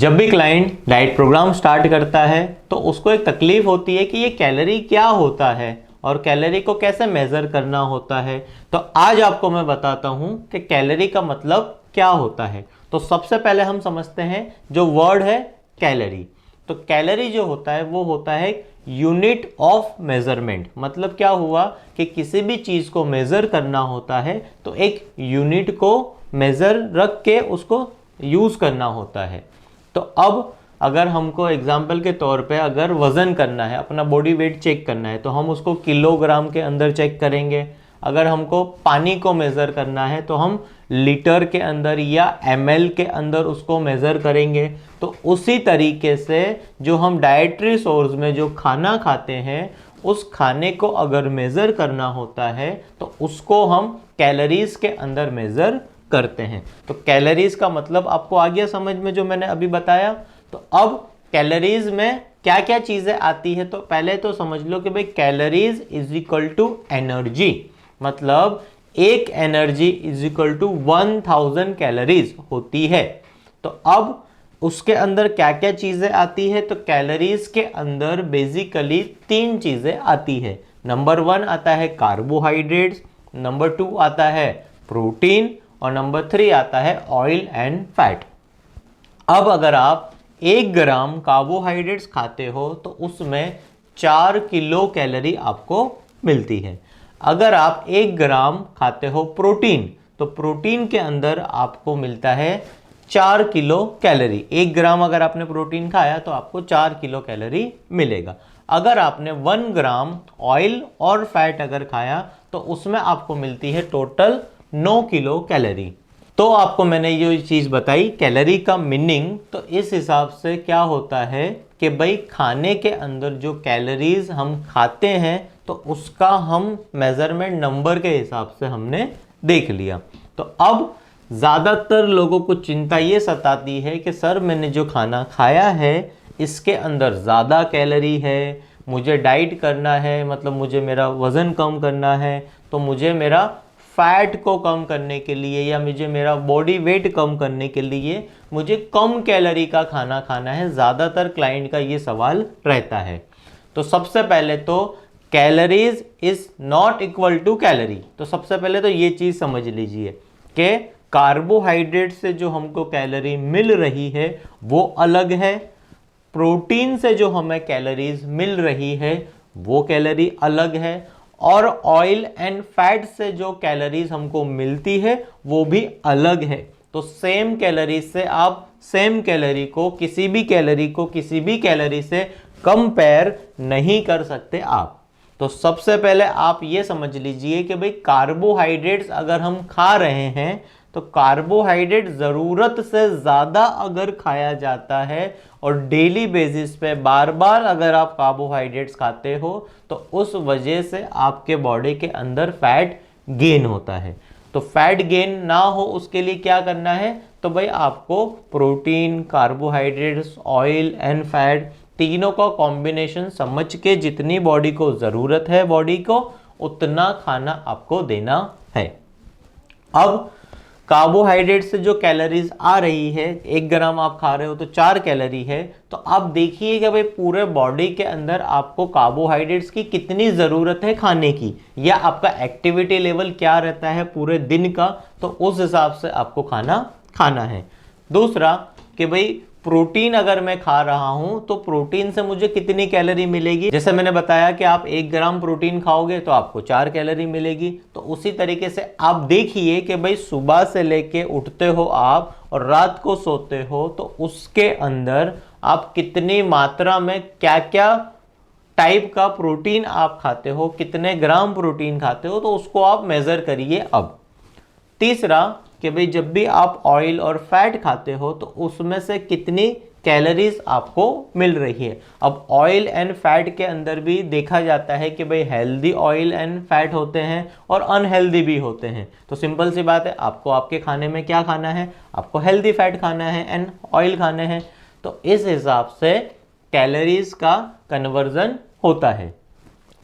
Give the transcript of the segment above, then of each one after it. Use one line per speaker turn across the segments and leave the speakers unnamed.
जब भी client diet programme start करता है तो उसको एक तकलीफ होती है कि ये कैलोरी क्या होता है और कैलोरी को कैसे मेज़र करना होता है। तो आज आपको मैं बताता हूँ कि कैलोरी का मतलब क्या होता है। तो सबसे पहले हम समझते हैं जो वर्ड है कैलोरी। तो कैलोरी जो होता है वो होता है यूनिट ऑफ मेजरमेंट। मतलब क्या हुआ कि किसी भी चीज़ को मेज़र करना होता है तो एक यूनिट को मेज़र रख के उसको यूज़ करना होता है। तो अब अगर हमको एग्जाम्पल के तौर पे अगर वज़न करना है, अपना बॉडी वेट चेक करना है तो हम उसको किलोग्राम के अंदर चेक करेंगे। अगर हमको पानी को मेज़र करना है तो हम लीटर के अंदर या ml के अंदर उसको मेज़र करेंगे। तो उसी तरीके से जो हम डाइटरी सोर्स में जो खाना खाते हैं उस खाने को अगर मेज़र करना होता है तो उसको हम कैलोरीज के अंदर मेज़र करते हैं। तो कैलोरीज का मतलब आपको आ गया समझ में जो मैंने अभी बताया। तो अब कैलोरीज में क्या क्या चीज़ें आती है तो पहले तो समझ लो कि भाई calories is equal to energy. मतलब एक energy is equal to 1000 calories होती है। तो अब उसके अंदर क्या क्या चीज़ें आती है तो कैलोरीज के अंदर बेसिकली 3 चीज़ें आती है। नंबर 1 आता है कार्बोहाइड्रेट्स, नंबर 2 आता है प्रोटीन और नंबर 3 आता है ऑयल एंड फैट। अब अगर आप 1 ग्राम कार्बोहाइड्रेट्स खाते हो तो उसमें 4 किलो कैलोरी आपको मिलती है। अगर आप 1 ग्राम खाते हो प्रोटीन तो प्रोटीन के अंदर आपको मिलता है 4 किलो कैलोरी। 1 ग्राम अगर आपने प्रोटीन खाया तो आपको 4 किलो कैलोरी मिलेगा। अगर आपने 1 ग्राम ऑयल और फैट अगर खाया तो उसमें आपको मिलती है टोटल 9 किलो कैलोरी। तो आपको मैंने ये चीज़ बताई कैलोरी का मीनिंग। तो इस हिसाब से क्या होता है कि भाई खाने के अंदर जो कैलोरीज हम खाते हैं तो उसका हम मेज़रमेंट नंबर के हिसाब से हमने देख लिया। तो अब ज़्यादातर लोगों को चिंता ये सताती है कि सर मैंने जो खाना खाया है इसके अंदर ज़्यादा कैलोरी है, मुझे डाइट करना है, मतलब मुझे मेरा वज़न कम करना है तो मुझे मेरा फैट को कम करने के लिए या मुझे मेरा बॉडी वेट कम करने के लिए मुझे कम कैलोरी का खाना खाना है। ज़्यादातर क्लाइंट का ये सवाल रहता है। तो सबसे पहले तो calories is not equal to calorie. तो सबसे पहले तो ये चीज़ समझ लीजिए कि कार्बोहाइड्रेट से जो हमको कैलोरी मिल रही है वो अलग है, प्रोटीन से जो हमें कैलोरीज मिल रही है वो कैलोरी अलग है, और ऑयल एंड फैट से जो कैलोरीज हमको मिलती है वो भी अलग है। तो सेम कैलोरी से आप सेम कैलोरी को किसी भी कैलोरी से कंपेयर नहीं कर सकते आप। तो सबसे पहले आप ये समझ लीजिए कि भाई कार्बोहाइड्रेट्स अगर हम खा रहे हैं तो कार्बोहाइड्रेट ज़रूरत से ज़्यादा अगर खाया जाता है और डेली बेसिस पे बार बार अगर आप कार्बोहाइड्रेट्स खाते हो तो उस वजह से आपके बॉडी के अंदर फैट गेन होता है। तो फैट गेन ना हो उसके लिए क्या करना है तो भाई आपको protein, carbohydrates, oil and fat तीनों का कॉम्बिनेशन समझ के जितनी बॉडी को ज़रूरत है बॉडी को उतना खाना आपको देना है। अब कार्बोहाइड्रेट से जो कैलोरीज आ रही है 1 ग्राम आप खा रहे हो तो 4 कैलोरी है। तो आप देखिए कि भाई पूरे बॉडी के अंदर आपको कार्बोहाइड्रेट्स की कितनी ज़रूरत है खाने की, या आपका एक्टिविटी लेवल क्या रहता है पूरे दिन का, तो उस हिसाब से आपको खाना है। दूसरा कि भाई प्रोटीन अगर मैं खा रहा हूं तो प्रोटीन से मुझे कितनी कैलोरी मिलेगी। जैसे मैंने बताया कि आप 1 ग्राम प्रोटीन खाओगे तो आपको 4 कैलोरी मिलेगी। तो उसी तरीके से आप देखिए कि भाई सुबह से लेके उठते हो आप और रात को सोते हो तो उसके अंदर आप कितनी मात्रा में क्या क्या टाइप का प्रोटीन आप खाते हो, कितने ग्राम प्रोटीन खाते हो, तो उसको आप मेज़र करिए। अब तीसरा कि भाई जब भी आप ऑयल और फैट खाते हो तो उसमें से कितनी कैलोरीज आपको मिल रही है। अब ऑयल एंड फैट के अंदर भी देखा जाता है कि भाई हेल्दी ऑयल एंड फैट होते हैं और अनहेल्दी भी होते हैं। तो सिंपल सी बात है, आपको आपके खाने में क्या खाना है, आपको हेल्दी फैट खाना है एंड ऑयल खाने हैं। तो इस हिसाब से कैलोरीज का कन्वर्जन होता है।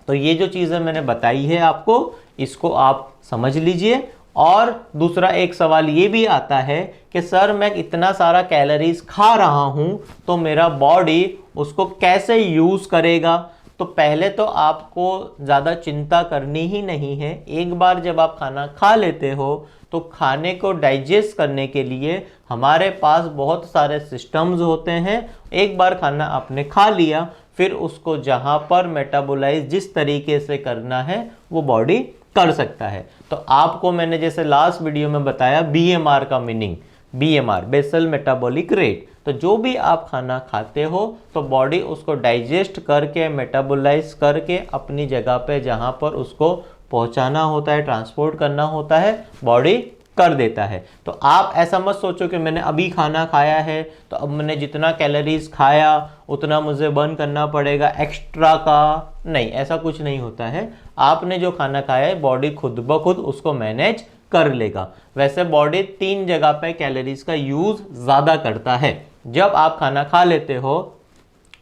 तो ये जो चीज़ें मैंने बताई है आपको, इसको आप समझ लीजिए और दूसरा एक सवाल ये भी आता है कि सर मैं इतना सारा कैलोरीज खा रहा हूं तो मेरा बॉडी उसको कैसे यूज करेगा। तो पहले तो आपको ज़्यादा चिंता करनी ही नहीं है। एक बार जब आप खाना खा लेते हो तो खाने को डाइजेस्ट करने के लिए हमारे पास बहुत सारे सिस्टम्स होते हैं। एक बार खाना आपने खा लिया, फिर उसको जहाँ पर मेटाबोलाइज जिस तरीके से करना है वो बॉडी कर सकता है। तो आपको मैंने जैसे लास्ट वीडियो में बताया BMR का meaning, BMR basal metabolic rate. तो जो भी आप खाना खाते हो तो बॉडी उसको डाइजेस्ट करके मेटाबोलाइज करके अपनी जगह पे जहाँ पर उसको पहुँचाना होता है, ट्रांसपोर्ट करना होता है, बॉडी कर देता है। तो आप ऐसा मत सोचो कि मैंने अभी खाना खाया है तो अब मैंने जितना कैलोरीज खाया उतना मुझे बर्न करना पड़ेगा एक्स्ट्रा का। नहीं, ऐसा कुछ नहीं होता है। आपने जो खाना खाया है बॉडी खुद ब खुद उसको मैनेज कर लेगा। वैसे बॉडी 3 जगह पे कैलोरीज का यूज ज़्यादा करता है। जब आप खाना खा लेते हो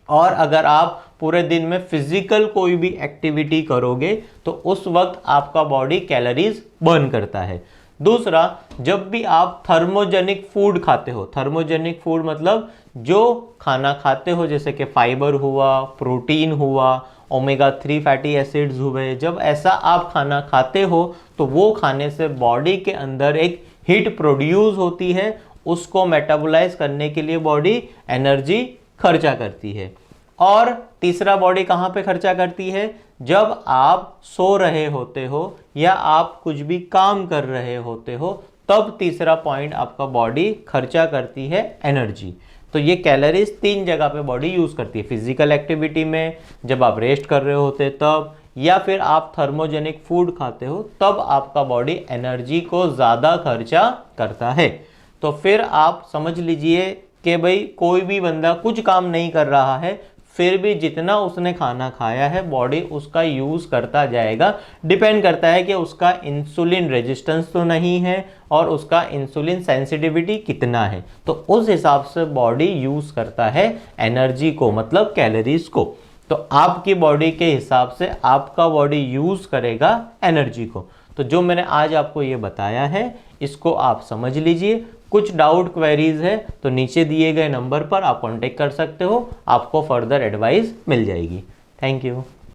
और अगर आप पूरे दिन में फिजिकल कोई भी एक्टिविटी करोगे तो उस वक्त आपका बॉडी कैलोरीज बर्न करता है। दूसरा, जब भी आप थर्मोजेनिक फूड खाते हो, थर्मोजेनिक फूड मतलब जो खाना खाते हो जैसे कि फाइबर हुआ, प्रोटीन हुआ, ओमेगा 3 फैटी एसिड्स हुए, जब ऐसा आप खाना खाते हो तो वो खाने से बॉडी के अंदर एक हीट प्रोड्यूस होती है। उसको मेटाबोलाइज करने के लिए बॉडी एनर्जी खर्चा करती है। और तीसरा, बॉडी कहाँ पे खर्चा करती है? जब आप सो रहे होते हो या आप कुछ भी काम कर रहे होते हो तब तीसरा पॉइंट आपका बॉडी खर्चा करती है एनर्जी। तो ये कैलोरीज 3 जगह पे बॉडी यूज करती है, फिजिकल एक्टिविटी में, जब आप रेस्ट कर रहे होते तब, या फिर आप थर्मोजेनिक फूड खाते हो तब आपका बॉडी एनर्जी को ज़्यादा खर्चा करता है। तो फिर आप समझ लीजिए कि भाई कोई भी बंदा कुछ काम नहीं कर रहा है फिर भी जितना उसने खाना खाया है बॉडी उसका यूज़ करता जाएगा। डिपेंड करता है कि उसका इंसुलिन रेजिस्टेंस तो नहीं है और उसका इंसुलिन सेंसिटिविटी कितना है, तो उस हिसाब से बॉडी यूज़ करता है एनर्जी को, मतलब कैलोरीज को। तो आपकी बॉडी के हिसाब से आपका बॉडी यूज़ करेगा एनर्जी को। तो जो मैंने आज आपको ये बताया है इसको आप समझ लीजिए। कुछ डाउट क्वेरीज है तो नीचे दिए गए नंबर पर आप कांटेक्ट कर सकते हो, आपको फर्दर एडवाइस मिल जाएगी। Thank you.